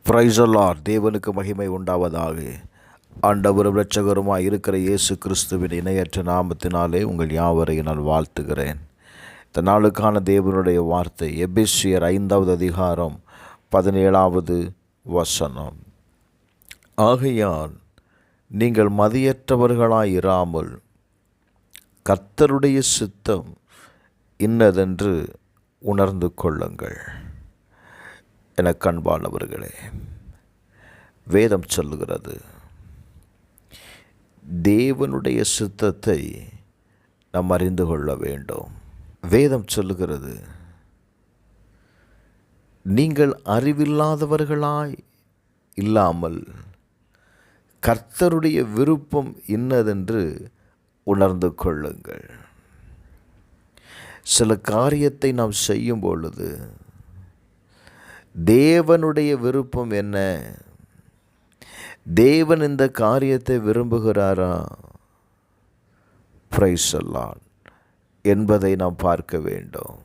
Praise the Lord. தேவனுக்கு மகிமை உண்டாவதாக. ஆண்டவரும் இரட்சகருமாய் இருக்கிற இயேசு கிறிஸ்துவின் இணையற்ற நாமத்தினாலே உங்கள் யாவரையும் நான் வாழ்த்துகிறேன். இந்த நாளுக்கான தேவனுடைய வார்த்தை எபேசியர் 5வது அதிகாரம் 17வது வசனம். ஆகையால் நீங்கள் மதியற்றவர்களாயிராமல் கர்த்தருடைய சித்தம் இன்னதென்று உணர்ந்து கொள்ளுங்கள். எனக்கு அன்பானவர்களே, வேதம் சொல்லுகிறது, தேவனுடைய சித்தத்தை நாம் அறிந்து கொள்ள வேண்டும். வேதம் சொல்லுகிறது, நீங்கள் அறிவில்லாதவர்களாய் இல்லாமல் கர்த்தருடைய விருப்பம் இன்னதென்று உணர்ந்து கொள்ளுங்கள். சில காரியத்தை நாம் செய்யும் பொழுது தேவனுடைய விருப்பம் என்ன, தேவன் இந்த காரியத்தை விரும்புகிறாரா, பிரைஸ் தி லார்ட், என்பதை நாம் பார்க்க வேண்டும்.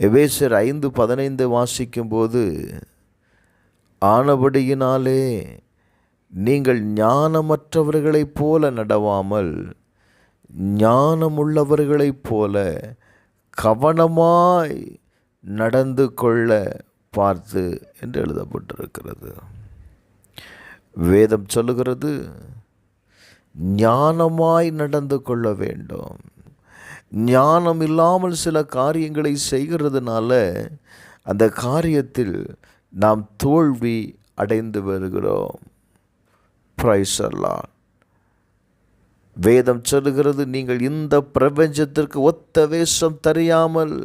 எபேசியர் 5:15 வாசிக்கும்போது, ஆனபடியினாலே நீங்கள் ஞானமற்றவர்களைப் போல நடவாமல் ஞானமுள்ளவர்களைப் போல கவனமாய் நடந்து கொள்ள பார்த்து என்று எழுதப்பட்டிருக்கிறது. வேதம் சொல்லுகிறது, ஞானமாய் நடந்து கொள்ள வேண்டும். ஞானம் இல்லாமல் சில காரியங்களை செய்கிறதுனால அந்த காரியத்தில் நாம் தோல்வி அடைந்து வருகிறோம். Praise the Lord. வேதம் சொல்லுகிறது, நீங்கள் இந்த பிரபஞ்சத்திற்கு ஒத்த வேஷம் தெரியாமல்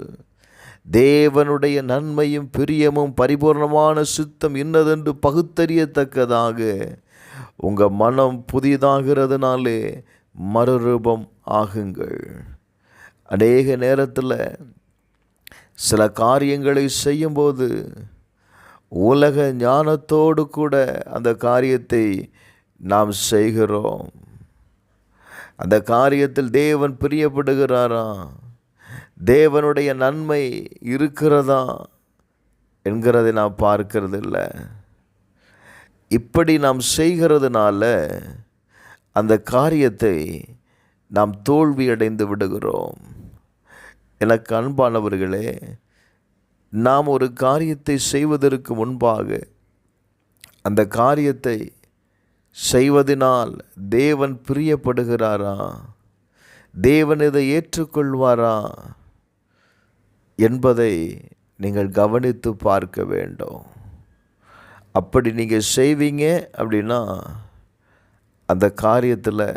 தேவனுடைய நன்மையும் பிரியமும் பரிபூர்ணமான சித்தம் இன்னதென்று பகுத்தறியத்தக்கதாக உங்கள் மனம் புதிதாகிறதுனாலே மறுரூபம் ஆகுங்கள். அநேக நேரத்தில் சில காரியங்களை செய்யும்போது உலக ஞானத்தோடு கூட அந்த காரியத்தை நாம் செய்கிறோம். அந்த காரியத்தில் தேவன் பிரியப்படுகிறாரா, தேவனுடைய நன்மை இருக்கிறதா என்கிறதை நாம் பார்க்கறதில்ல. இப்படி நாம் செய்கிறதுனால அந்த காரியத்தை நாம் தோல்வி அடைந்து விடுகிறோம். எனக்கு அன்பானவர்களே, நாம் ஒரு காரியத்தை செய்வதற்கு முன்பாக அந்த காரியத்தை செய்வதனால் தேவன் பிரியப்படுகிறாரா, தேவன் இதை ஏற்றுக்கொள்வாரா என்பதை நீங்கள் கவனித்து பார்க்க வேண்டும். அப்படி நீங்கள் செய்வீங்க அப்படின்னா அந்த காரியத்தில்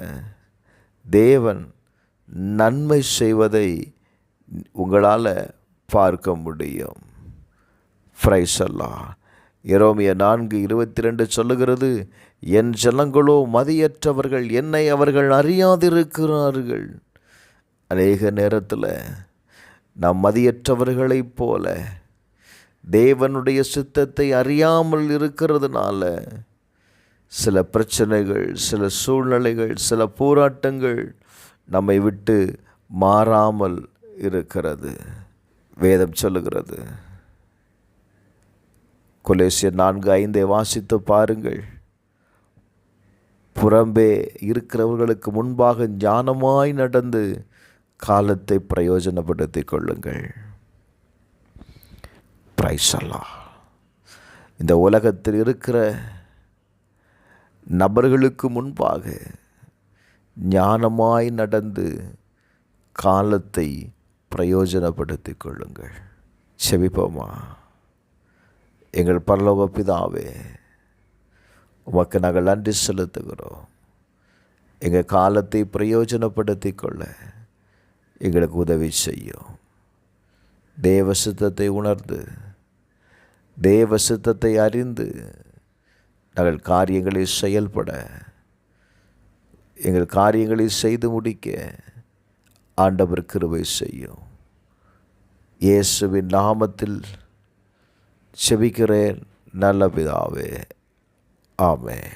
தேவன் நன்மை செய்வதை உங்களால் பார்க்க முடியும். Praise the Lord. எரேமியா 4:22 சொல்லுகிறது, என் ஜனங்களோ மதியற்றவர்கள், என்னை அவர்கள் அறியாதிருக்கிறார்கள். அநேக நேரத்தில் நாம் மதியற்றவர்களைப் போல தேவனுடைய சித்தத்தை அறியாமல் இருக்கிறதுனால சில பிரச்சனைகள், சில சூழ்நிலைகள், சில போராட்டங்கள் நம்மை விட்டு மாறாமல் இருக்கிறது. வேதம் சொல்லுகிறது, கொலோசியர் 4:5 வாசித்து பாருங்கள், புறம்பே இருக்கிறவர்களுக்கு முன்பாக ஞானமாய் நடந்து காலத்தை பிரயோஜனப்படுத்திக் கொள்ளுங்கள். Praise the Lord. இந்த உலகத்தில் இருக்கிற நபர்களுக்கு முன்பாக ஞானமாய் நடந்து காலத்தை பிரயோஜனப்படுத்திக் கொள்ளுங்கள். செபிப்போமா. எங்கள் பரலோக பிதாவே, உமக்கு நாங்கள் நன்றி செலுத்துகிறோம். எங்கள் காலத்தை பிரயோஜனப்படுத்தி கொள்ள எங்களுக்கு உதவி செய்யும். தேவ சித்தத்தை உணர்ந்து, தேவ சித்தத்தை அறிந்து நாங்கள் காரியங்களை செயல்பட, எங்கள் காரியங்களை செய்து முடிக்க ஆண்டவர் கிருபை செய்யும். இயேசுவின் நாமத்தில் செபிக்கிறேன் நல்ல பிதாவே. ஆமென்.